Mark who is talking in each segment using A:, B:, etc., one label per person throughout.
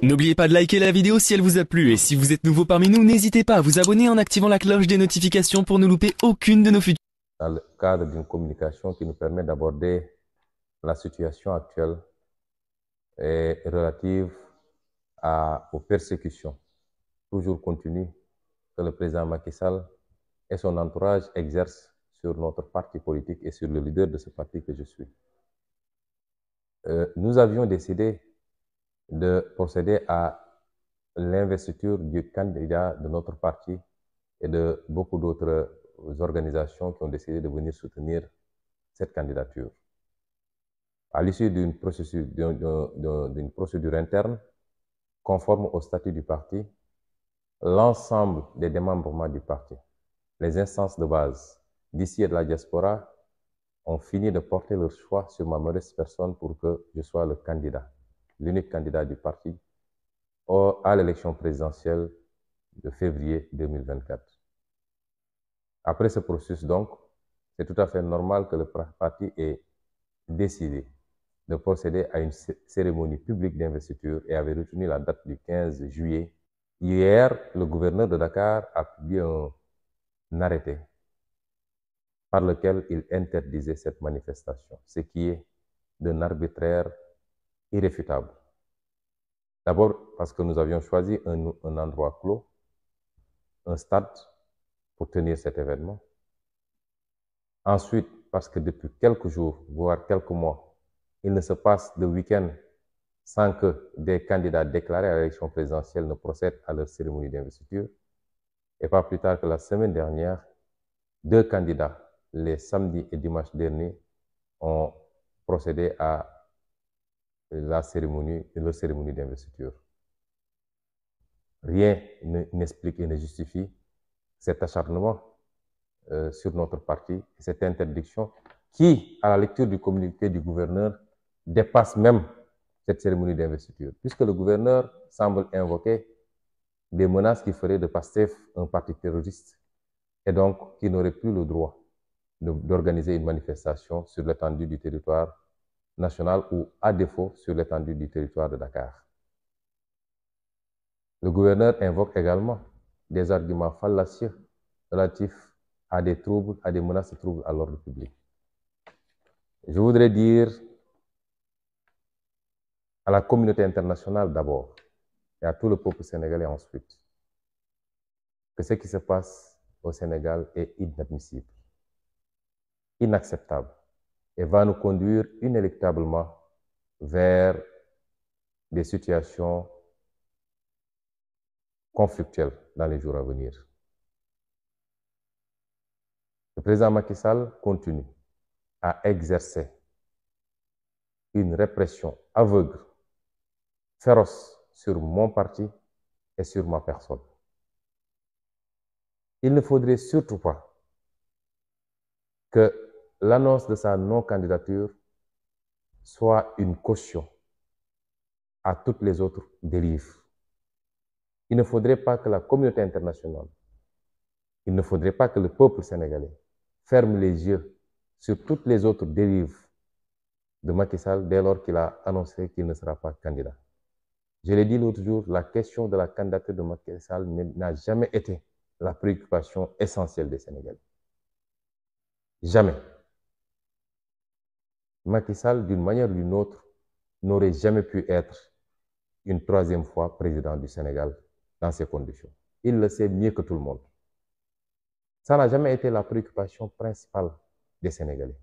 A: N'oubliez pas de liker la vidéo si elle vous a plu et si vous êtes nouveau parmi nous, n'hésitez pas à vous abonner en activant la cloche des notifications pour ne louper aucune de nos futures.
B: Dans le cadre d'une communication qui nous permet d'aborder la situation actuelle et relative aux persécutions toujours continues que le président Macky Sall et son entourage exercent sur notre parti politique et sur le leader de ce parti que je suis. Nous avions décidé de procéder à l'investiture du candidat de notre parti et de beaucoup d'autres organisations qui ont décidé de venir soutenir cette candidature. À l'issue d'une procédure interne conforme au statut du parti, l'ensemble des démembrements du parti, les instances de base d'ici et de la diaspora ont fini de porter leur choix sur ma modeste personne pour que je sois le candidat, l'unique candidat du parti à l'élection présidentielle de février 2024. Après ce processus, donc, c'est tout à fait normal que le parti ait décidé de procéder à une cérémonie publique d'investiture et avait retenu la date du 15 juillet. Hier, le gouverneur de Dakar a publié un arrêté par lequel il interdisait cette manifestation, ce qui est d'un arbitraire irréfutable. D'abord parce que nous avions choisi un endroit clos, un stade, pour tenir cet événement. Ensuite, parce que depuis quelques jours, voire quelques mois, il ne se passe de week-end sans que des candidats déclarés à l'élection présidentielle ne procèdent à leur cérémonie d'investiture. Et pas plus tard que la semaine dernière, 2 candidats, les samedis et dimanches derniers, ont procédé à leur cérémonie d'investiture. Rien n'explique et ne justifie cet acharnement sur notre parti, cette interdiction qui, à la lecture du communiqué du gouverneur, dépasse même cette cérémonie d'investiture, puisque le gouverneur semble invoquer des menaces qui feraient de PASTEF un parti terroriste et donc qui n'aurait plus le droit d'organiser une manifestation sur l'étendue du territoire national ou, à défaut, sur l'étendue du territoire de Dakar. Le gouverneur invoque également des arguments fallacieux relatifs à des troubles, à des menaces de troubles à l'ordre public. Je voudrais dire à la communauté internationale d'abord et à tout le peuple sénégalais ensuite que ce qui se passe au Sénégal est inadmissible, inacceptable et va nous conduire inéluctablement vers des situations conflictuelles dans les jours à venir. Le président Macky Sall continue à exercer une répression aveugle, féroce sur mon parti et sur ma personne. Il ne faudrait surtout pas que l'annonce de sa non-candidature soit une caution à toutes les autres dérives. Il ne faudrait pas que la communauté internationale, il ne faudrait pas que le peuple sénégalais ferme les yeux sur toutes les autres dérives de Macky Sall dès lors qu'il a annoncé qu'il ne sera pas candidat. Je l'ai dit l'autre jour, la question de la candidature de Macky Sall n'a jamais été la préoccupation essentielle des Sénégalais. Jamais. Macky Sall, d'une manière ou d'une autre, n'aurait jamais pu être une 3e fois président du Sénégal dans ces conditions. Il le sait mieux que tout le monde. Ça n'a jamais été la préoccupation principale des Sénégalais.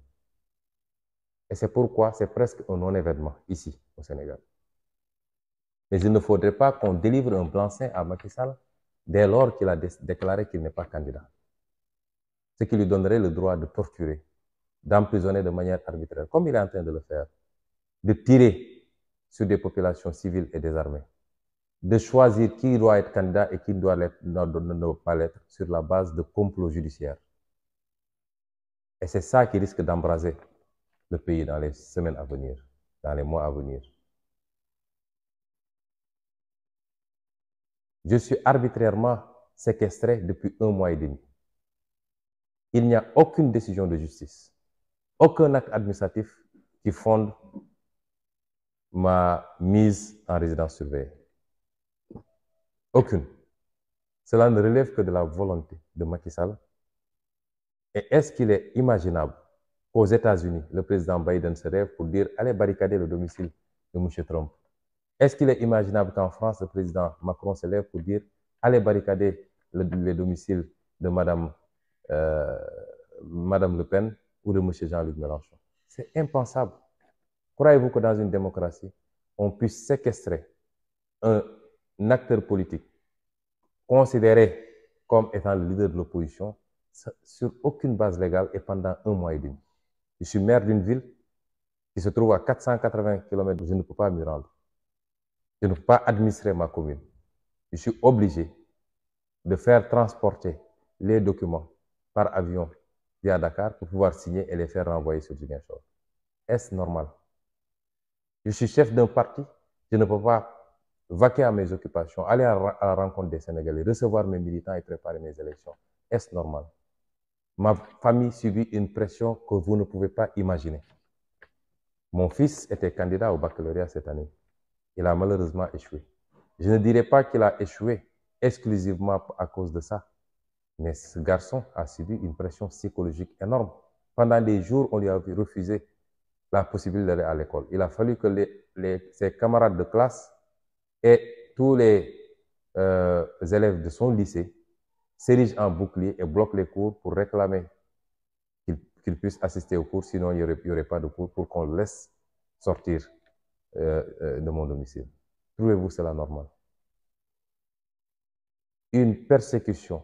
B: Et c'est pourquoi c'est presque un non-événement ici, au Sénégal. Mais il ne faudrait pas qu'on délivre un blanc-seing à Macky Sall dès lors qu'il a déclaré qu'il n'est pas candidat. Ce qui lui donnerait le droit de torturer, d'emprisonner de manière arbitraire, comme il est en train de le faire, de tirer sur des populations civiles et désarmées, de choisir qui doit être candidat et qui ne doit pas l'être sur la base de complots judiciaires. Et c'est ça qui risque d'embraser le pays dans les semaines à venir, dans les mois à venir. Je suis arbitrairement séquestré depuis 1 mois et demi. Il n'y a aucune décision de justice, aucun acte administratif qui fonde ma mise en résidence surveillée. Aucune. Cela ne relève que de la volonté de Macky Sall. Et est-ce qu'il est imaginable qu'aux États-Unis, le président Biden se lève pour dire allez barricader le domicile de M. Trump? Est-ce qu'il est imaginable qu'en France, le président Macron se lève pour dire allez barricader le domicile de Madame Le Pen ou de M. Jean-Luc Mélenchon? C'est impensable. Croyez-vous que dans une démocratie, on puisse séquestrer un acteur politique considéré comme étant le leader de l'opposition sur aucune base légale et pendant 1 mois et demi? Je suis maire d'une ville qui se trouve à 480 km, je ne peux pas m'y rendre. Je ne peux pas administrer ma commune. Je suis obligé de faire transporter les documents par avion via Dakar pour pouvoir signer et les faire renvoyer sur Ziguinchor. Est-ce normal? Je suis chef d'un parti, je ne peux pas vaquer à mes occupations, aller à la rencontre des Sénégalais, recevoir mes militants et préparer mes élections. Est-ce normal? Ma famille subit une pression que vous ne pouvez pas imaginer. Mon fils était candidat au baccalauréat cette année. Il a malheureusement échoué. Je ne dirais pas qu'il a échoué exclusivement à cause de ça, mais ce garçon a subi une pression psychologique énorme. Pendant des jours, on lui a refusé la possibilité d'aller à l'école. Il a fallu que ses camarades de classe et tous les élèves de son lycée s'érigent en bouclier et bloquent les cours pour réclamer qu'il puisse assister aux cours, sinon il n'y aurait pas de cours pour qu'on le laisse sortir de mon domicile. Trouvez-vous cela normal? Une persécution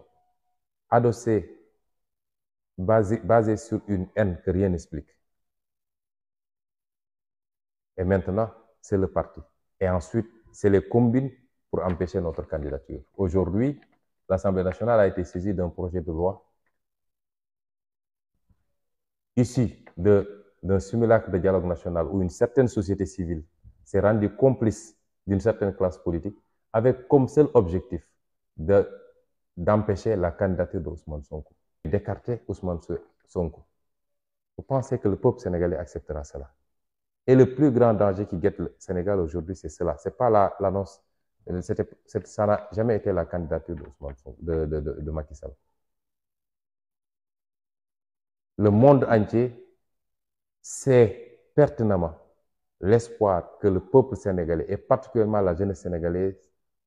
B: adossée, basée sur une haine que rien n'explique. Et maintenant, c'est le parti. Et ensuite, c'est les combines pour empêcher notre candidature. Aujourd'hui, l'Assemblée nationale a été saisie d'un projet de loi issu d'un simulacre de dialogue national où une certaine société civile s'est rendue complice d'une certaine classe politique avec comme seul objectif d'empêcher la candidature d'Ousmane Sonko, d'écarter Ousmane Sonko. Vous pensez que le peuple sénégalais acceptera cela? Et le plus grand danger qui guette le Sénégal aujourd'hui, c'est cela. Ce n'est pas l'annonce, ça n'a jamais été la candidature de Macky Sall. Le monde entier sait pertinemment l'espoir que le peuple sénégalais, et particulièrement la jeunesse sénégalaise,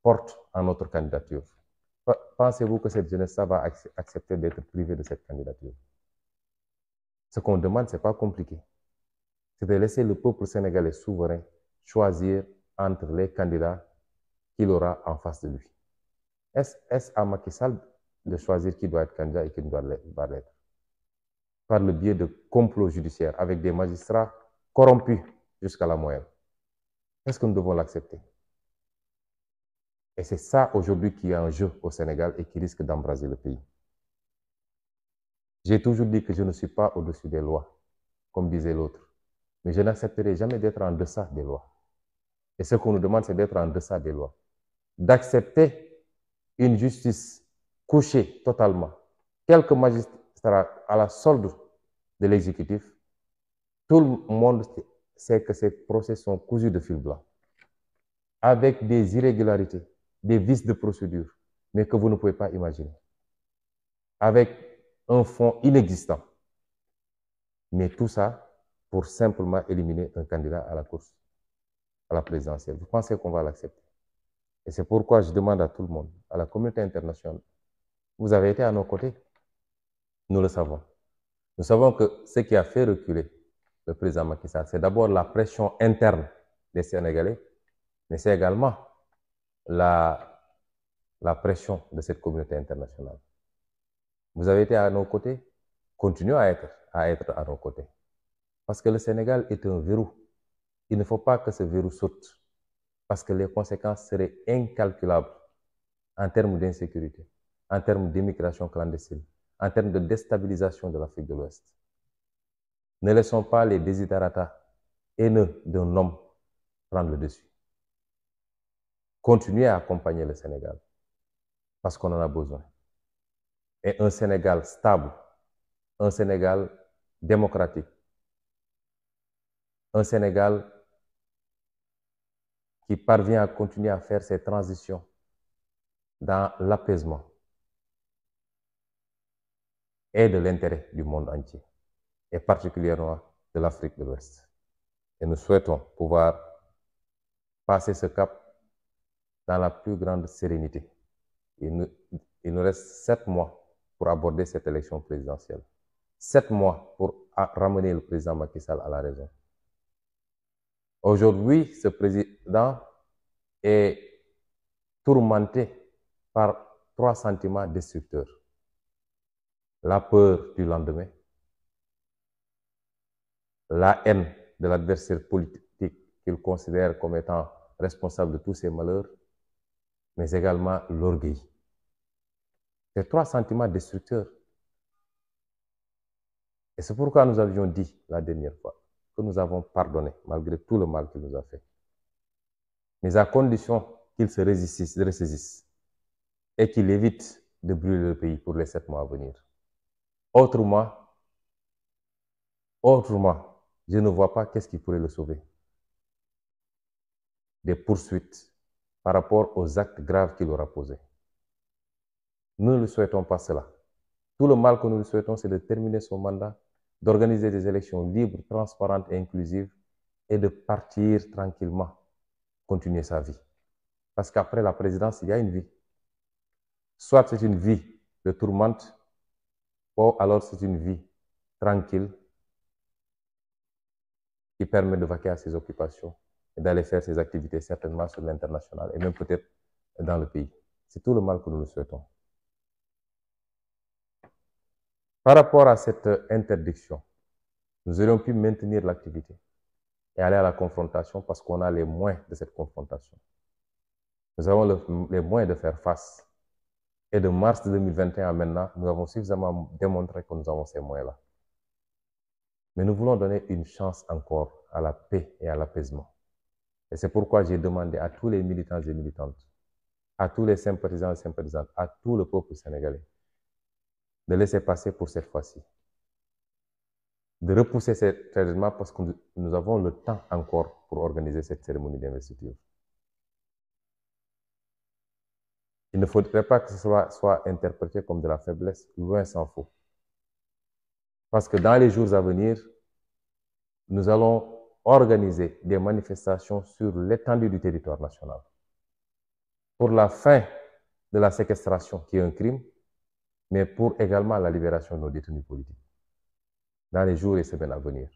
B: porte en notre candidature. Pensez-vous que cette jeunesse va accepter d'être privée de cette candidature? Ce qu'on demande, ce n'est pas compliqué. C'est de laisser le peuple sénégalais souverain choisir entre les candidats qu'il aura en face de lui. Est-ce à Macky Sall de choisir qui doit être candidat et qui ne doit pas l'être? Par le biais de complots judiciaires avec des magistrats corrompus jusqu'à la moelle. Est-ce que nous devons l'accepter? Et c'est ça aujourd'hui qui est en jeu au Sénégal et qui risque d'embraser le pays. J'ai toujours dit que je ne suis pas au-dessus des lois, comme disait l'autre. Mais je n'accepterai jamais d'être en deçà des lois. Et ce qu'on nous demande, c'est d'être en deçà des lois. D'accepter une justice couchée totalement. Quelques magistrats à la solde de l'exécutif, tout le monde sait que ces procès sont cousus de fil blanc, avec des irrégularités, des vices de procédure, mais que vous ne pouvez pas imaginer, avec un fonds inexistant. Mais tout ça pour simplement éliminer un candidat à la course, à la présidentielle. Vous pensez qu'on va l'accepter? Et c'est pourquoi je demande à tout le monde, à la communauté internationale, vous avez été à nos côtés, nous le savons. Nous savons que ce qui a fait reculer le président Macky Sall, c'est d'abord la pression interne des Sénégalais, mais c'est également la pression de cette communauté internationale. Vous avez été à nos côtés, continuez à être à nos côtés. Parce que le Sénégal est un verrou. Il ne faut pas que ce verrou saute, parce que les conséquences seraient incalculables en termes d'insécurité, en termes d'immigration clandestine, en termes de déstabilisation de l'Afrique de l'Ouest. Ne laissons pas les desiderata haineux d'un homme prendre le dessus. Continuez à accompagner le Sénégal, parce qu'on en a besoin. Et un Sénégal stable, un Sénégal démocratique, un Sénégal qui parvient à continuer à faire ses transitions dans l'apaisement et de l'intérêt du monde entier, et particulièrement de l'Afrique de l'Ouest. Et nous souhaitons pouvoir passer ce cap dans la plus grande sérénité. Il nous reste 7 mois pour aborder cette élection présidentielle. 7 mois pour ramener le président Macky Sall à la raison. Aujourd'hui, ce président est tourmenté par 3 sentiments destructeurs. La peur du lendemain, la haine de l'adversaire politique qu'il considère comme étant responsable de tous ses malheurs, mais également l'orgueil. Ces 3 sentiments destructeurs. Et c'est pourquoi nous avions dit la dernière fois que nous avons pardonné malgré tout le mal qu'il nous a fait. Mais à condition qu'il se ressaisisse et qu'il évite de brûler le pays pour les 7 mois à venir. Autrement, je ne vois pas qu'est-ce qui pourrait le sauver. Des poursuites par rapport aux actes graves qu'il aura posés. Nous ne lui souhaitons pas cela. Tout le mal que nous lui souhaitons, c'est de terminer son mandat, d'organiser des élections libres, transparentes et inclusives et de partir tranquillement, continuer sa vie. Parce qu'après la présidence, il y a une vie. Soit c'est une vie de tourmente, ou alors c'est une vie tranquille qui permet de vaquer à ses occupations et d'aller faire ses activités certainement sur l'international et même peut-être dans le pays. C'est tout le mal que nous lui souhaitons. Par rapport à cette interdiction, nous aurions pu maintenir l'activité et aller à la confrontation parce qu'on a les moyens de cette confrontation. Nous avons les moyens de faire face. Et de mars 2021 à maintenant, nous avons suffisamment démontré que nous avons ces moyens-là. Mais nous voulons donner une chance encore à la paix et à l'apaisement. Et c'est pourquoi j'ai demandé à tous les militants et militantes, à tous les sympathisants et sympathisantes, à tout le peuple sénégalais, de laisser passer pour cette fois-ci. De repousser cet événement parce que nous avons le temps encore pour organiser cette cérémonie d'investiture. Il ne faudrait pas que ce soit interprété comme de la faiblesse, loin s'en faut. Parce que dans les jours à venir, nous allons organiser des manifestations sur l'étendue du territoire national. Pour la fin de la séquestration, qui est un crime, mais pour également la libération de nos détenus politiques, dans les jours et semaines à venir.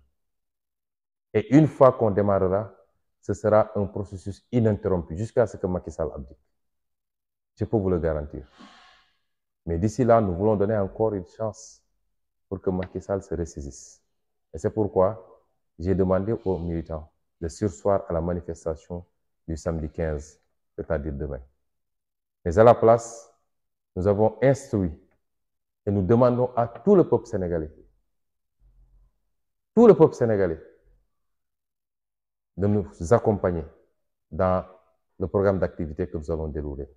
B: Et une fois qu'on démarrera, ce sera un processus ininterrompu jusqu'à ce que Macky Sall abdique. Je peux vous le garantir. Mais d'ici là, nous voulons donner encore une chance pour que Macky Sall se ressaisisse. Et c'est pourquoi j'ai demandé aux militants de surseoir à la manifestation du samedi 15, c'est-à-dire demain. Mais à la place, nous avons instruit et nous demandons à tout le peuple sénégalais, de nous accompagner dans le programme d'activité que nous allons dérouler.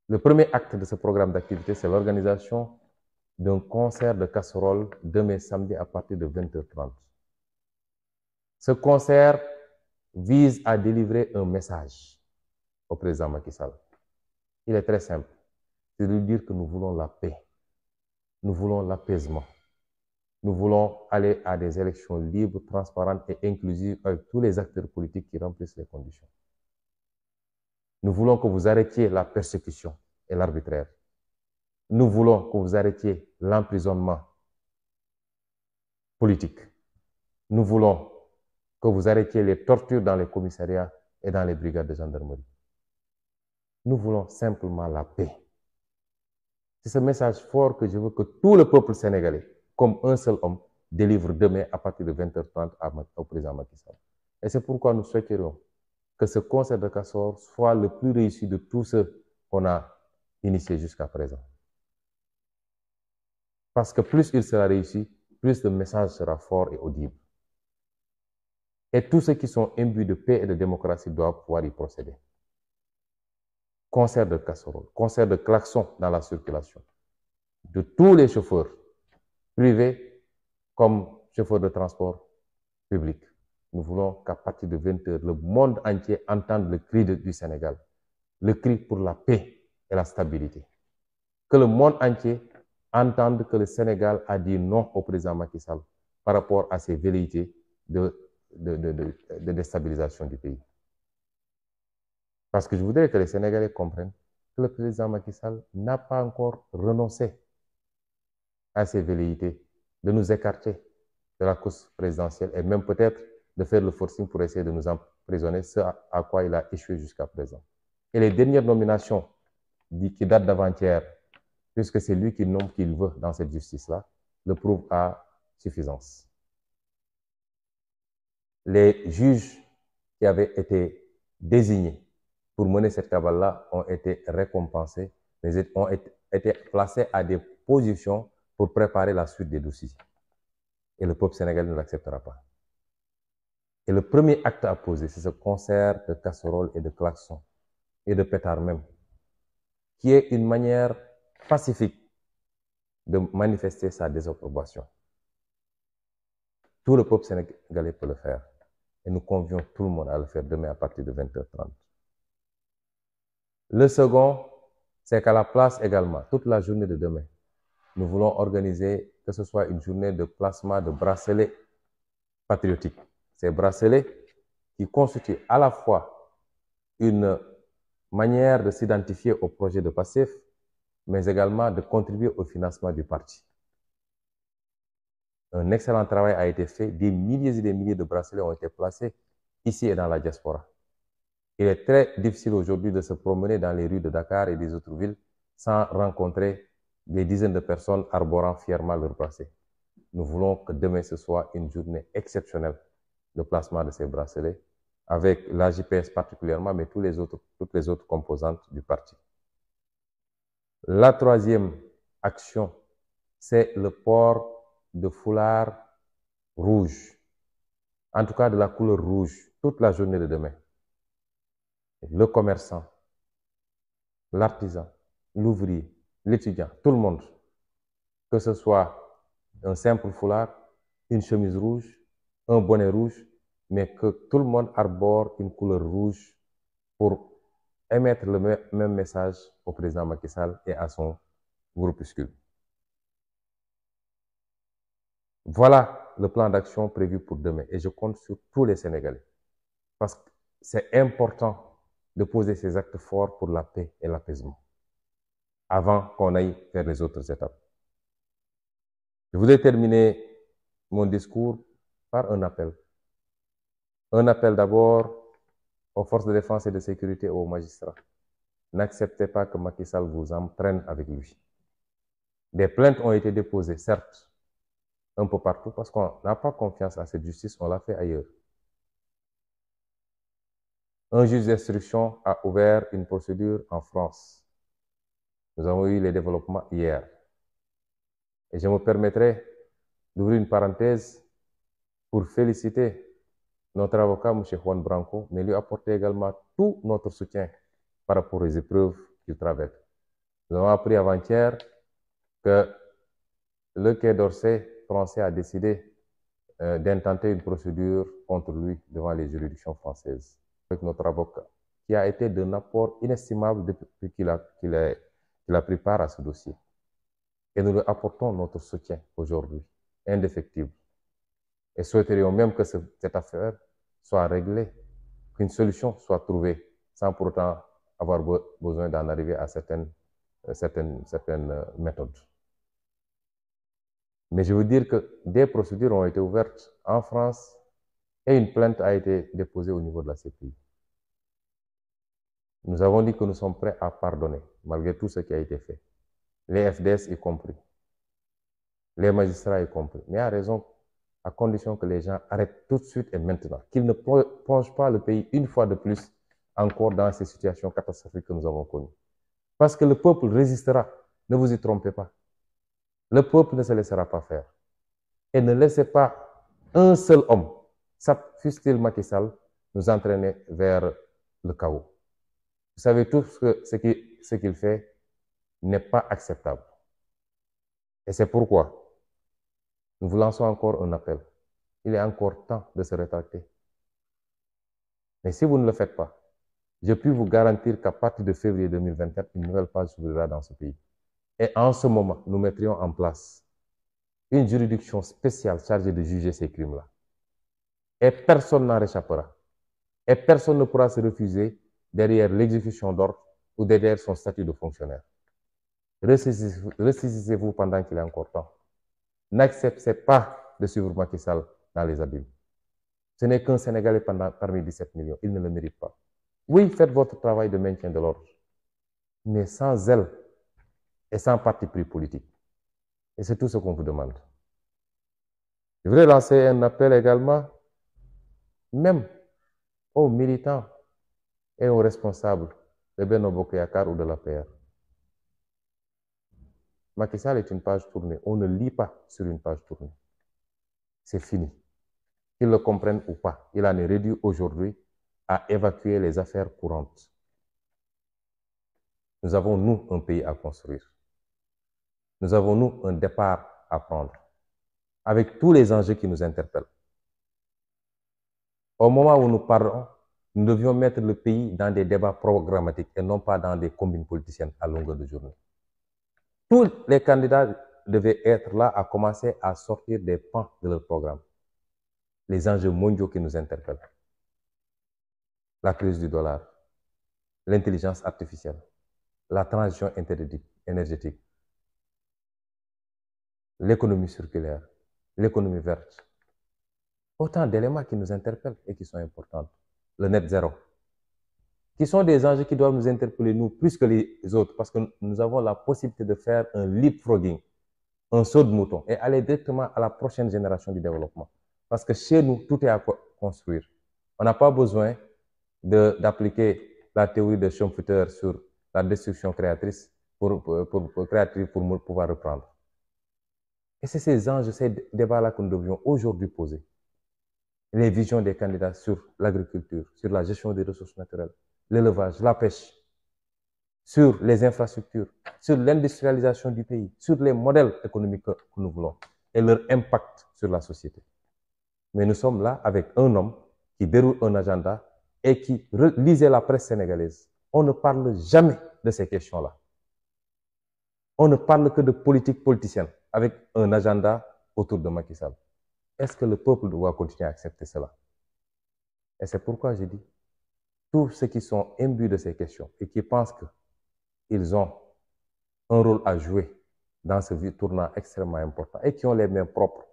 B: Le premier acte de ce programme d'activité, c'est l'organisation d'un concert de casseroles demain samedi à partir de 20h30. Ce concert vise à délivrer un message au président Macky Sall. Il est très simple. C'est de lui dire que nous voulons la paix. Nous voulons l'apaisement. Nous voulons aller à des élections libres, transparentes et inclusives avec tous les acteurs politiques qui remplissent les conditions. Nous voulons que vous arrêtiez la persécution et l'arbitraire. Nous voulons que vous arrêtiez l'emprisonnement politique. Nous voulons que vous arrêtiez les tortures dans les commissariats et dans les brigades de gendarmerie. Nous voulons simplement la paix. C'est ce message fort que je veux que tout le peuple sénégalais, comme un seul homme, délivre demain à partir de 20h30 au président Macky Sall. Et c'est pourquoi nous souhaiterions que ce concert de casseroles soit le plus réussi de tous ceux qu'on a initiés jusqu'à présent. Parce que plus il sera réussi, plus le message sera fort et audible. Et tous ceux qui sont imbus de paix et de démocratie doivent pouvoir y procéder. Concert de casseroles, concert de klaxons dans la circulation, de tous les chauffeurs, privés comme chauffeurs de transport public. Nous voulons qu'à partir de 20h, le monde entier entende le cri du Sénégal, le cri pour la paix, et la stabilité. Que le monde entier entende que le Sénégal a dit non au président Macky Sall par rapport à ses velléités de déstabilisation du pays. Parce que je voudrais que les Sénégalais comprennent que le président Macky Sall n'a pas encore renoncé à ses velléités de nous écarter de la course présidentielle et même peut-être de faire le forcing pour essayer de nous emprisonner, ce à quoi il a échoué jusqu'à présent. Et les dernières nominations qui datent d'avant-hier, puisque c'est lui qui nomme qu'il veut dans cette justice-là, le prouvent à suffisance. Les juges qui avaient été désignés pour mener cette cabale-là ont été récompensés, mais ont été placés à des positions pour préparer la suite des dossiers. Et le peuple sénégalais ne l'acceptera pas. Et le premier acte à poser, c'est ce concert de casseroles et de klaxons, et de pétards même, qui est une manière pacifique de manifester sa désapprobation. Tout le peuple sénégalais peut le faire. Et nous convions tout le monde à le faire demain à partir de 20h30. Le second, c'est qu'à la place également, toute la journée de demain, nous voulons organiser que ce soit une journée de placement de bracelets patriotiques. Ces bracelets qui constituent à la fois une manière de s'identifier au projet de PASTEF, mais également de contribuer au financement du parti. Un excellent travail a été fait, des milliers et des milliers de bracelets ont été placés ici et dans la diaspora. Il est très difficile aujourd'hui de se promener dans les rues de Dakar et des autres villes sans rencontrer des dizaines de personnes arborant fièrement leurs bracelets. Nous voulons que demain ce soit une journée exceptionnelle de placement de ces bracelets, avec la JPS particulièrement, mais toutes les autres composantes du parti. La troisième action, c'est le port de foulard rouge, en tout cas de la couleur rouge, toute la journée de demain. Le commerçant, l'artisan, l'ouvrier, l'étudiant, tout le monde, que ce soit un simple foulard, une chemise rouge, un bonnet rouge, mais que tout le monde arbore une couleur rouge pour émettre le même message au président Macky Sall et à son groupuscule. Voilà le plan d'action prévu pour demain et je compte sur tous les Sénégalais parce que c'est important de poser ces actes forts pour la paix et l'apaisement avant qu'on aille vers les autres étapes. Je voudrais terminer mon discours par un appel. Un appel d'abord aux forces de défense et de sécurité et aux magistrats. N'acceptez pas que Macky Sall vous entraîne avec lui. Des plaintes ont été déposées, certes, un peu partout, parce qu'on n'a pas confiance à cette justice, on l'a fait ailleurs. Un juge d'instruction a ouvert une procédure en France. Nous avons eu les développements hier. Et je me permettrai d'ouvrir une parenthèse pour féliciter notre avocat, M. Juan Branco, mais lui apporter également tout notre soutien par rapport aux épreuves qu'il traverse. Nous avons appris avant-hier que le Quai d'Orsay français a décidé d'intenter une procédure contre lui devant les juridictions françaises. Avec notre avocat, qui a été d'un apport inestimable depuis qu'il a pris part à ce dossier. Et nous lui apportons notre soutien aujourd'hui, indéfectible. Et souhaiterions même que cette affaire soit réglée, qu'une solution soit trouvée, sans pour autant avoir besoin d'en arriver à certaines méthodes. Mais je veux dire que des procédures ont été ouvertes en France et une plainte a été déposée au niveau de la CPI. Nous avons dit que nous sommes prêts à pardonner, malgré tout ce qui a été fait. Les FDS y compris, les magistrats y compris. Mais à raison, à condition que les gens arrêtent tout de suite et maintenant, qu'ils ne plongent pas le pays une fois de plus encore dans ces situations catastrophiques que nous avons connues. Parce que le peuple résistera, ne vous y trompez pas. Le peuple ne se laissera pas faire. Et ne laissez pas un seul homme, fût-il Macky Sall, nous entraîner vers le chaos. Vous savez tout ce qu'il fait n'est pas acceptable. Et c'est pourquoi nous vous lançons encore un appel. Il est encore temps de se rétracter. Mais si vous ne le faites pas, je puis vous garantir qu'à partir de février 2024, une nouvelle page s'ouvrira dans ce pays. Et en ce moment, nous mettrions en place une juridiction spéciale chargée de juger ces crimes-là. Et personne n'en réchappera. Et personne ne pourra se refuser derrière l'exécution d'ordre ou derrière son statut de fonctionnaire. Ressaisissez-vous pendant qu'il est encore temps. N'acceptez pas de suivre Macky Sall dans les abîmes. Ce n'est qu'un Sénégalais parmi 17 millions. Il ne le mérite pas. Oui, faites votre travail de maintien de l'ordre, mais sans zèle et sans parti pris politique. Et c'est tout ce qu'on vous demande. Je voudrais lancer un appel également, même aux militants et aux responsables de Benno Bokk Yakaar ou de l'APR. Macky Sall est une page tournée. On ne lit pas sur une page tournée. C'est fini. Qu'ils le comprennent ou pas, il en est réduit aujourd'hui à évacuer les affaires courantes. Nous avons, nous, un pays à construire. Nous avons, nous, un départ à prendre, avec tous les enjeux qui nous interpellent. Au moment où nous parlons, nous devions mettre le pays dans des débats programmatiques et non pas dans des combines politiciennes à longueur de journée. Tous les candidats devaient être là à commencer à sortir des pans de leur programme. Les enjeux mondiaux qui nous interpellent. La crise du dollar, l'intelligence artificielle, la transition énergétique, l'économie circulaire, l'économie verte. Autant d'éléments qui nous interpellent et qui sont importants. Le net zéro, qui sont des enjeux qui doivent nous interpeller, nous, plus que les autres, parce que nous avons la possibilité de faire un leapfrogging, un saut de mouton, et aller directement à la prochaine génération du développement. Parce que chez nous, tout est à construire. On n'a pas besoin d'appliquer la théorie de Schumpeter sur la destruction créatrice pour pouvoir reprendre. Et c'est ces enjeux, ces débats-là que nous devrions aujourd'hui poser. Les visions des candidats sur l'agriculture, sur la gestion des ressources naturelles, l'élevage, la pêche, sur les infrastructures, sur l'industrialisation du pays, sur les modèles économiques que nous voulons et leur impact sur la société. Mais nous sommes là avec un homme qui déroule un agenda et qui lisait la presse sénégalaise. On ne parle jamais de ces questions-là. On ne parle que de politique politicienne avec un agenda autour de Macky Sall. Est-ce que le peuple doit continuer à accepter cela? Et c'est pourquoi j'ai dit, tous ceux qui sont imbus de ces questions et qui pensent qu'ils ont un rôle à jouer dans ce tournant extrêmement important et qui ont les mains propres,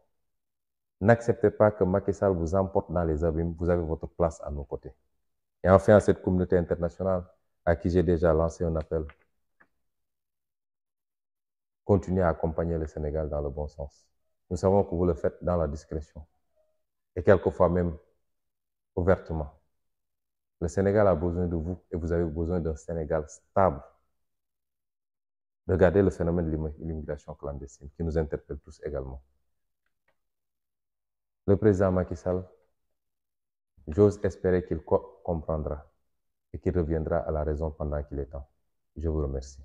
B: n'acceptez pas que Macky Sall vous emporte dans les abîmes, vous avez votre place à nos côtés. Et enfin, à cette communauté internationale à qui j'ai déjà lancé un appel, continuez à accompagner le Sénégal dans le bon sens. Nous savons que vous le faites dans la discrétion et quelquefois même ouvertement. Le Sénégal a besoin de vous et vous avez besoin d'un Sénégal stable. Regardez le phénomène de l'immigration clandestine qui nous interpelle tous également. Le président Macky Sall, j'ose espérer qu'il comprendra et qu'il reviendra à la raison pendant qu'il est temps. Je vous remercie.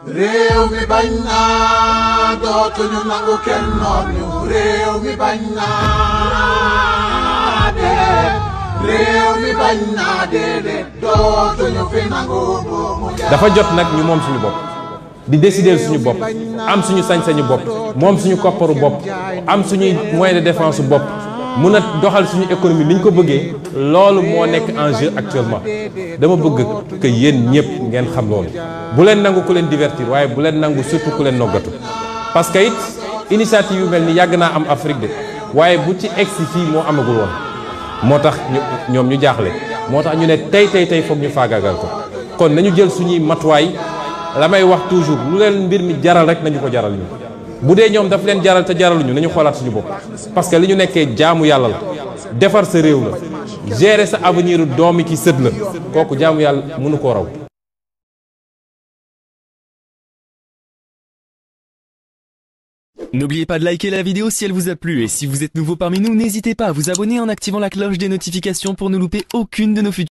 C: réew mi bañ naa dootuñu nangu kenn noot ñu réew mi bañ naa dee réew mi bañ naa déedéet dootuñu fi nangu buumu jaam.
D: dafa jot nag ñu moom suñu bopp di décider suñu bopp am suñu sañ-sañu bopp moom suñu kopparu bopp am suñuy moyen de défense bopp mun a doxal suñu économie ni ñu ko bëggee loolu moo nekk en jeu actuellement dama bëgg que yéen ñëpp ngeen xam loolu bu leen nangu ku leen divertir waaye bu leen nangu surtout ku leen noggatu parce que it initiative yu mel ni yàgg naa am Afrique de waaye bu ci egsi fii moo amagul woon moo tax ñoom ñu jaaxle moo tax ñu ne tey foog ñu faagaagal ko kon nañu jël suñuy matuwaay la may wax toujours lu leen mbir mi jaral rek nañu ko jaral ñu bu dee ñoom daf leen jaral te jaraluñu nañu xoolaat suñu bopp parce que li ñu nekkee jaamu yàlla la defar sa réew la gérer sa avenir doomi ki sët la kooku jaamu yàlla mënu koo raw.
A: N'oubliez pas de liker la vidéo si elle vous a plu et si vous êtes nouveau parmi nous, n'hésitez pas à vous abonner en activant la cloche des notifications pour ne louper aucune de nos futures